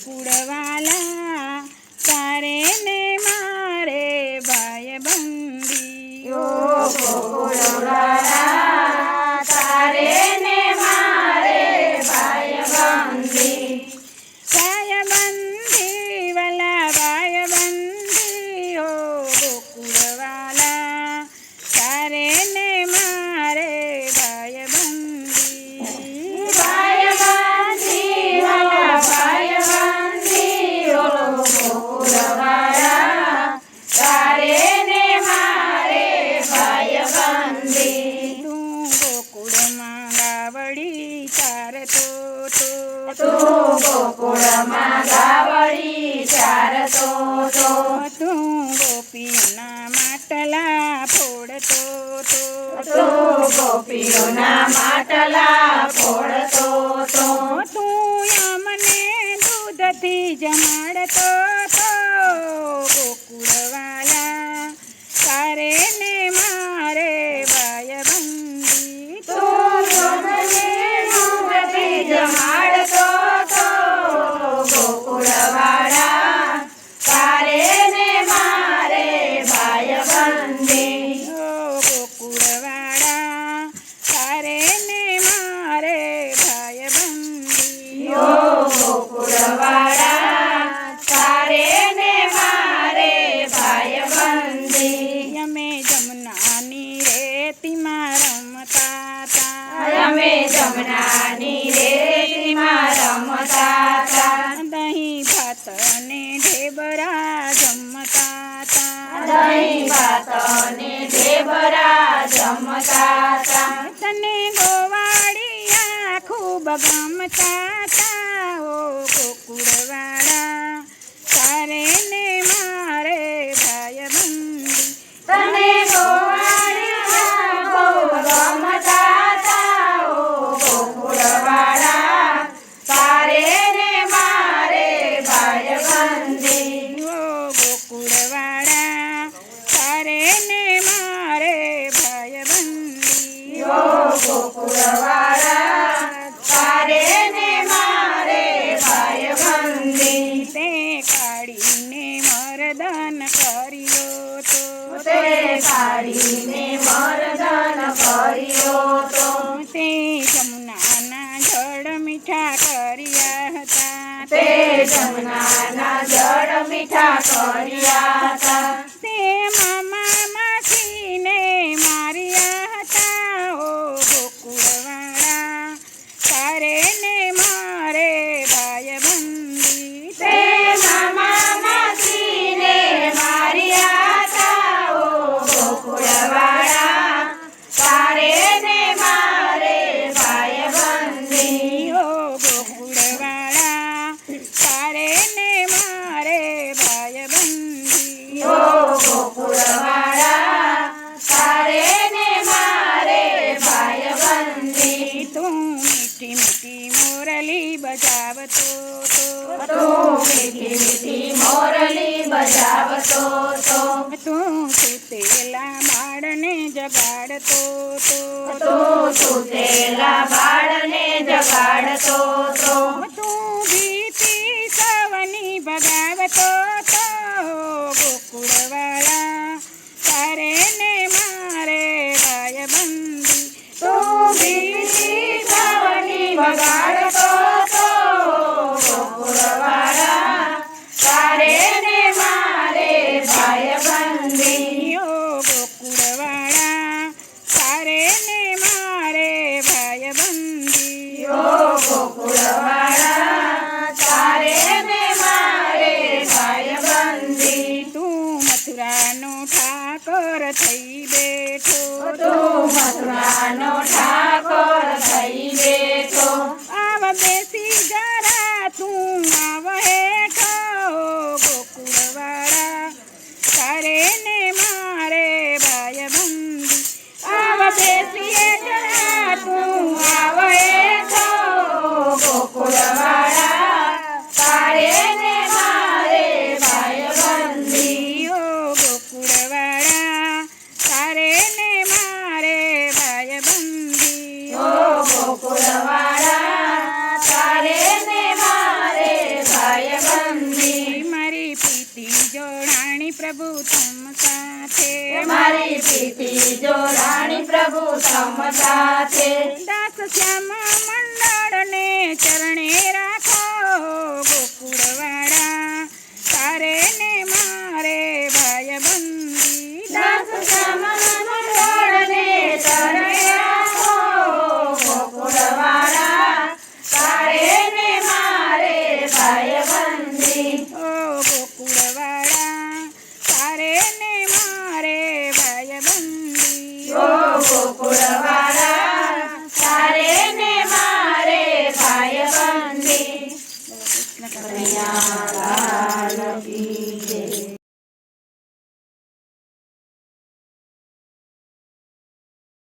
ગોકુળવાલા તારે ને મારે ભાઈબંધી ઓ ગોકુળવાલા તારે ને મારે ભાઈબંધી ભાઈબંધી વાલા ભાઈબંધી ઓ ગોકુળવાલા તારે ને મારે ભાઈબંધી ભાઈબંધી વાલા ભાઈબંધી ઓ ગોકુળવાલા તારે ને મારે ભાઈબંધી તું ગોકુળમાં ગાવડી ચારતો તો તું ગોકુળમાં ગાવડી ચારતો તો તું ગોપીઓના માટલા ફોડતો તો તું ગોપીઓના માટલા ફોડતો તો તું અમને દૂધથી જમાડતો તો ગોકુળવાલા તારે ને મારે ભાઈબંધી તું અમને દૂધથી જમાડતો તો ગોકુળવાળા તારે ને મારે ભાઈબંધી ઓ ગોકુળવાળા તારે ને મારે ભાઈબંધી ઓ ગોકુળવાળા તારે ને મારે ભાઈબંધી અમે જમનાની રેતીમાં રમતા તા અમે જમનાની રેતીમાં રમતા તા દહીં ભાત ને ઢેબરા જમતા તા દહીં ભાત ને ઢેબરા જમતા તા તને ગોવાળિયા ખૂબ ગમતા તા ઓ ગોકુળવાળા તારે ને મારે ભાઈબંધી તને ગોવાળિયા ખૂબ ગમતા તા ઓ ગોકુળવાળા તારે ને મારે ભાઈબંધી ઓ ગોકુળવાળા તારે ને મારે ભાઈબંધી ઓ ગોકુળવાળા તારે ને મારે ભાઈબંધી તે કાઢીને મરદન કર્યો તો તે કાઢીને મર્દન કર્યો તો તે જમનાના જળ મીઠા કર્યા હતા તે જમનાના જળ મીઠા કર્યા હતા તે મામા માસીને માર્યા હતા ઓ ગોકુળવાળા તારે ને મારે ભાઈબંધી તે મામા માસીને માર્યા હતા ઓ ગોકુળવાળા તારે ને મારે ભાઈબંધી ઓ ગોકુળવાળા તારે ને મારે ભાઈબંધી ઓ ગોકુળવાળા તારે ને મારે ભાઈબંધી તું મીઠી મીઠી મોરલી બજાવતો તો તું મીઠી મીઠી મોરલી બજાવતો તો તું સુતેલા બાળને જગાડતો તો તું સુતેલા બાળને જગાડતો તો તું ભીતી સવની ભગાવતો તો ગોકુળવાળા તારે ને મારે ભાઈબંધી તું ભીતી સવની બગાડતો તો ગોકુળવાળા તારે ને મારે ભાઈબંધી ઓ ગોકુળવાળા તારે ને મારે ભાઈબંધી ઓ ગોકુળવાળા તારે ને મારે ભાઈબંધી તું મથુરાનો ઠાકોર થઈ બેઠો તું મથુરાનો ઠાકોર થઈ બેઠો આવ બેસી જરા તું આવ હેઠો ગોકુળવાળા તારે ને મારે ભાઈબંધી આવ બેસીએ જરા તું આવ હેઠો ગોકુળવાળા તારે ને મારે ભાઈબંધી ઓ ગોકુળવાળા તારે ને મારે ભાઈબંધી ઓ ગોકુળવાળા તારે ને મારે પ્રભુ તમ સાથે મારી પ્રીતિ જો રાણી પ્રભુ તમ સાથે દાસ શ્યામ મંડળ ને ચરણે